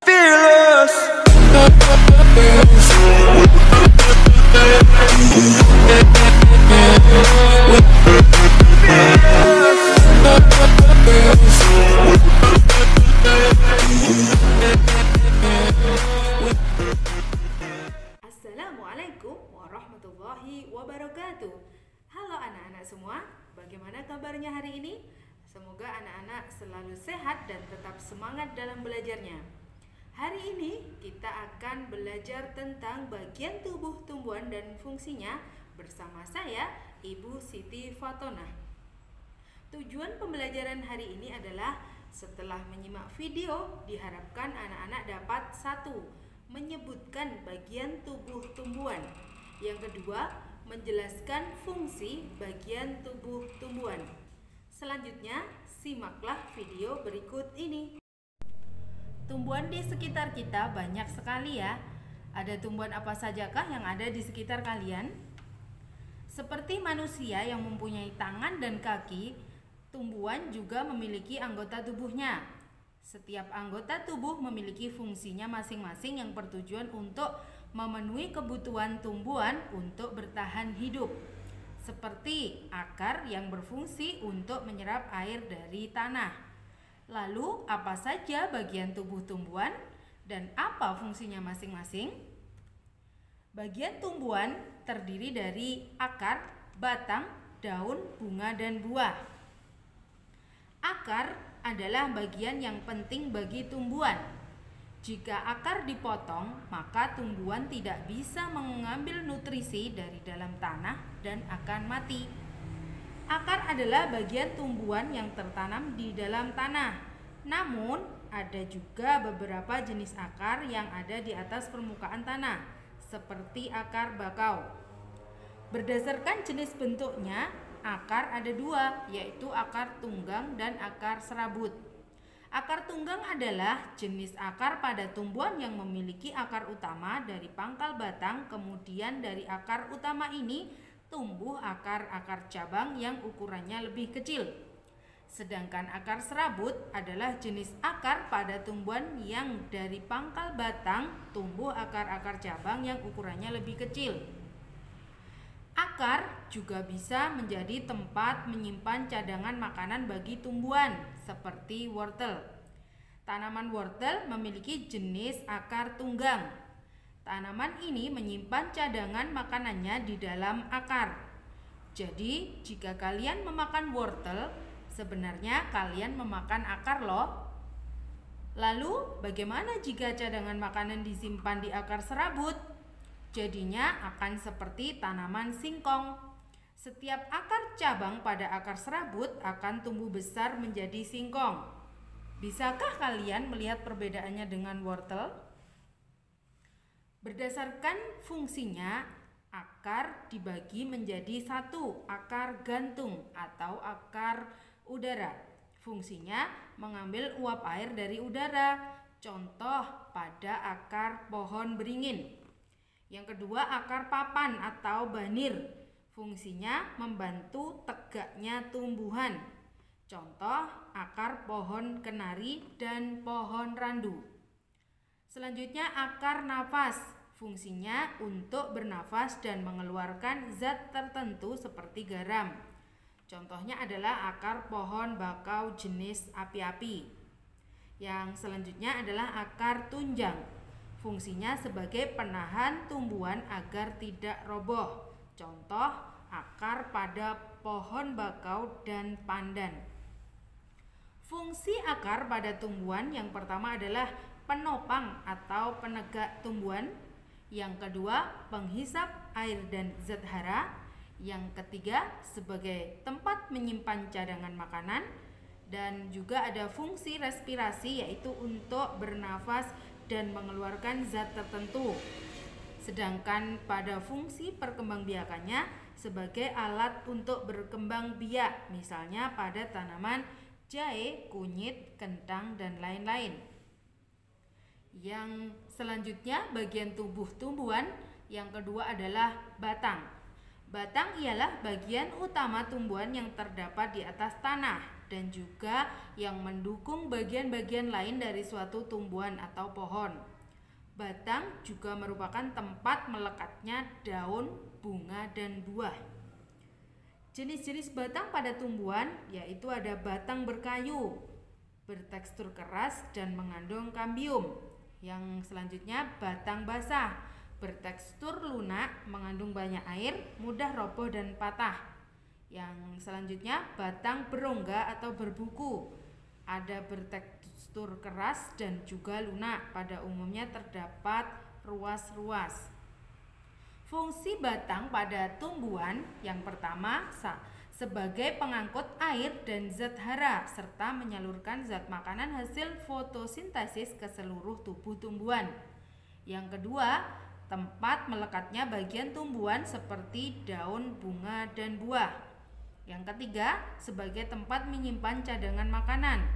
Fearless. Assalamualaikum warahmatullahi wabarakatuh. Halo anak-anak semua, bagaimana kabarnya hari ini? Semoga anak-anak selalu sehat dan tetap semangat dalam belajarnya. Hari ini kita akan belajar tentang bagian tubuh tumbuhan dan fungsinya bersama saya, Ibu Siti Fatonah. Tujuan pembelajaran hari ini adalah setelah menyimak video, diharapkan anak-anak dapat 1. Menyebutkan bagian tubuh tumbuhan. Yang kedua, menjelaskan fungsi bagian tubuh tumbuhan. Selanjutnya, simaklah video berikut ini. Tumbuhan di sekitar kita banyak sekali ya. Ada tumbuhan apa sajakah yang ada di sekitar kalian? Seperti manusia yang mempunyai tangan dan kaki, tumbuhan juga memiliki anggota tubuhnya. Setiap anggota tubuh memiliki fungsinya masing-masing yang bertujuan untuk memenuhi kebutuhan tumbuhan untuk bertahan hidup. Seperti akar yang berfungsi untuk menyerap air dari tanah. Lalu, apa saja bagian tubuh tumbuhan dan apa fungsinya masing-masing? Bagian tumbuhan terdiri dari akar, batang, daun, bunga, dan buah. Akar adalah bagian yang penting bagi tumbuhan. Jika akar dipotong, maka tumbuhan tidak bisa mengambil nutrisi dari dalam tanah dan akan mati. Akar adalah bagian tumbuhan yang tertanam di dalam tanah. Namun, ada juga beberapa jenis akar yang ada di atas permukaan tanah, seperti akar bakau. Berdasarkan jenis bentuknya, akar ada 2, yaitu akar tunggang dan akar serabut. Akar tunggang adalah jenis akar pada tumbuhan yang memiliki akar utama dari pangkal batang, kemudian dari akar utama ini tumbuh akar-akar cabang yang ukurannya lebih kecil. Sedangkan akar serabut adalah jenis akar pada tumbuhan yang dari pangkal batang tumbuh akar-akar cabang yang ukurannya lebih kecil. Akar juga bisa menjadi tempat menyimpan cadangan makanan bagi tumbuhan, seperti wortel. Tanaman wortel memiliki jenis akar tunggang. Tanaman ini menyimpan cadangan makanannya di dalam akar. Jadi, jika kalian memakan wortel, sebenarnya kalian memakan akar loh. Lalu, bagaimana jika cadangan makanan disimpan di akar serabut? Jadinya akan seperti tanaman singkong. Setiap akar cabang pada akar serabut akan tumbuh besar menjadi singkong. Bisakah kalian melihat perbedaannya dengan wortel? Berdasarkan fungsinya, akar dibagi menjadi 1, akar gantung atau akar udara. Fungsinya mengambil uap air dari udara, contoh pada akar pohon beringin. Yang kedua, akar papan atau banir. Fungsinya membantu tegaknya tumbuhan. Contoh, akar pohon kenari dan pohon randu. Selanjutnya, akar nafas. Fungsinya untuk bernafas dan mengeluarkan zat tertentu seperti garam. Contohnya adalah akar pohon bakau jenis api-api. Yang selanjutnya adalah akar tunjang. Fungsinya sebagai penahan tumbuhan agar tidak roboh. Contoh, akar pada pohon bakau dan pandan. Fungsi akar pada tumbuhan yang pertama adalah penopang atau penegak tumbuhan. Yang kedua, penghisap air dan zat hara. Yang ketiga, sebagai tempat menyimpan cadangan makanan. Dan juga ada fungsi respirasi, yaitu untuk bernafas dan mengeluarkan zat tertentu. Sedangkan pada fungsi perkembangbiakannya sebagai alat untuk berkembang biak, misalnya pada tanaman jahe, kunyit, kentang, dan lain-lain. Yang selanjutnya bagian tubuh tumbuhan yang kedua adalah batang. Batang ialah bagian utama tumbuhan yang terdapat di atas tanah dan juga yang mendukung bagian-bagian lain dari suatu tumbuhan atau pohon. Batang juga merupakan tempat melekatnya daun, bunga, dan buah. Jenis-jenis batang pada tumbuhan yaitu ada batang berkayu, bertekstur keras dan mengandung kambium. Yang selanjutnya batang basah, bertekstur lunak, mengandung banyak air, mudah roboh dan patah. Yang selanjutnya batang berongga atau berbuku, ada bertekstur keras dan juga lunak, pada umumnya terdapat ruas-ruas. Fungsi batang pada tumbuhan yang pertama sebagai pengangkut air dan zat hara serta menyalurkan zat makanan hasil fotosintesis ke seluruh tubuh tumbuhan. Yang kedua, tempat melekatnya bagian tumbuhan seperti daun, bunga, dan buah. Yang ketiga, sebagai tempat menyimpan cadangan makanan.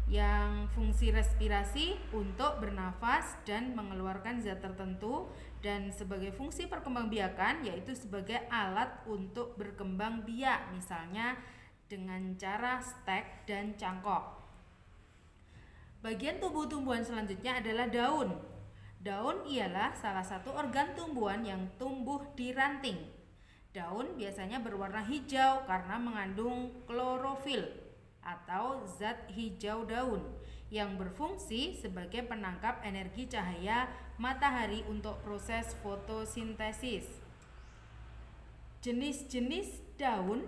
Yang fungsi respirasi untuk bernafas dan mengeluarkan zat tertentu, dan sebagai fungsi perkembangbiakan yaitu sebagai alat untuk berkembang biak, misalnya dengan cara stek dan cangkok. Bagian tubuh tumbuhan selanjutnya adalah daun. Daun ialah salah satu organ tumbuhan yang tumbuh di ranting. Daun biasanya berwarna hijau karena mengandung klorofil atau zat hijau daun yang berfungsi sebagai penangkap energi cahaya matahari untuk proses fotosintesis. Jenis-jenis daun,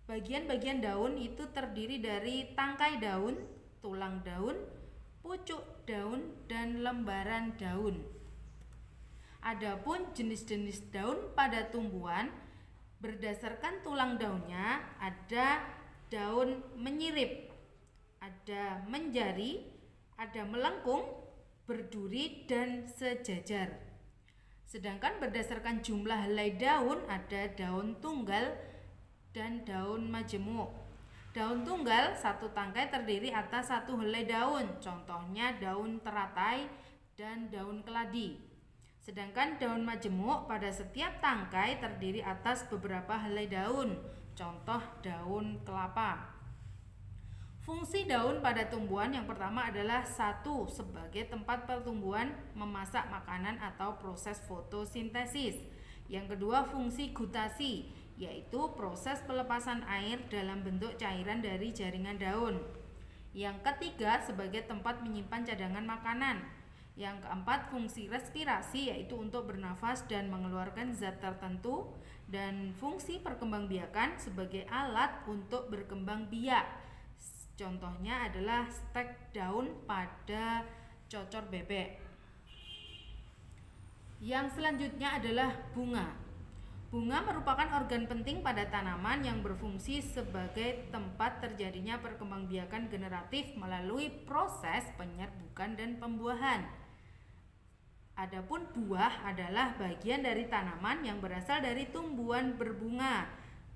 bagian-bagian daun itu terdiri dari tangkai daun, tulang daun, pucuk daun, dan lembaran daun. Adapun jenis-jenis daun pada tumbuhan berdasarkan tulang daunnya, ada daun menyirip, ada menjari, ada melengkung, berduri, dan sejajar. Sedangkan berdasarkan jumlah helai daun, ada daun tunggal dan daun majemuk. Daun tunggal satu tangkai terdiri atas satu helai daun, contohnya daun teratai dan daun keladi. Sedangkan daun majemuk pada setiap tangkai terdiri atas beberapa helai daun, contoh daun kelapa. Fungsi daun pada tumbuhan yang pertama adalah satu, sebagai tempat pertumbuhan memasak makanan atau proses fotosintesis. Yang kedua, fungsi gutasi, yaitu proses pelepasan air dalam bentuk cairan dari jaringan daun. Yang ketiga, sebagai tempat menyimpan cadangan makanan. Yang keempat, fungsi respirasi, yaitu untuk bernafas dan mengeluarkan zat tertentu. Dan fungsi perkembangbiakan sebagai alat untuk berkembang biak. Contohnya adalah stek daun pada cocor bebek. Yang selanjutnya adalah bunga. Bunga merupakan organ penting pada tanaman yang berfungsi sebagai tempat terjadinya perkembangbiakan generatif melalui proses penyerbukan dan pembuahan. Adapun buah adalah bagian dari tanaman yang berasal dari tumbuhan berbunga.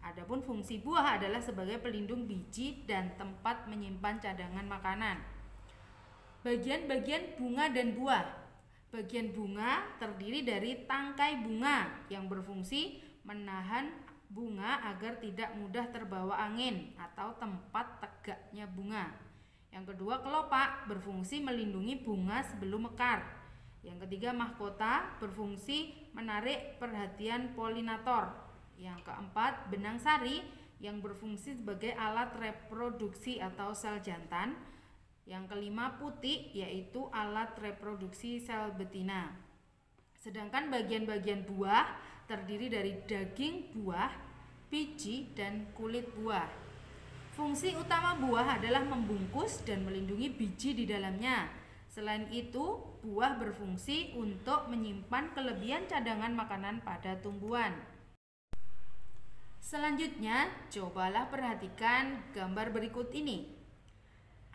Adapun fungsi buah adalah sebagai pelindung biji dan tempat menyimpan cadangan makanan. Bagian-bagian bunga dan buah. Bagian bunga terdiri dari tangkai bunga yang berfungsi menahan bunga agar tidak mudah terbawa angin atau tempat tegaknya bunga. Yang kedua, kelopak berfungsi melindungi bunga sebelum mekar. Yang ketiga, mahkota berfungsi menarik perhatian polinator. Yang keempat, benang sari yang berfungsi sebagai alat reproduksi atau sel jantan. Yang kelima, putik yaitu alat reproduksi sel betina. Sedangkan bagian-bagian buah terdiri dari daging buah, biji, dan kulit buah. Fungsi utama buah adalah membungkus dan melindungi biji di dalamnya. Selain itu, buah berfungsi untuk menyimpan kelebihan cadangan makanan pada tumbuhan. Selanjutnya, cobalah perhatikan gambar berikut ini.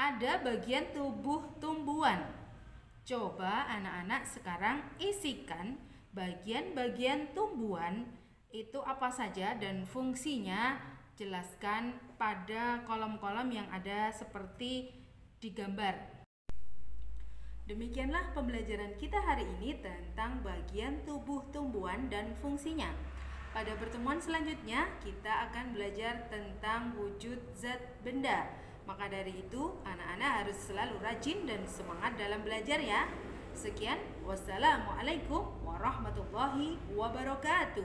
Ada bagian tubuh tumbuhan. Coba anak-anak sekarang isikan bagian-bagian tumbuhan itu apa saja dan fungsinya. Jelaskan pada kolom-kolom yang ada seperti di gambar. Demikianlah pembelajaran kita hari ini tentang bagian tubuh tumbuhan dan fungsinya. Pada pertemuan selanjutnya, kita akan belajar tentang wujud zat benda. Maka dari itu, anak-anak harus selalu rajin dan semangat dalam belajar ya. Sekian, wassalamualaikum warahmatullahi wabarakatuh.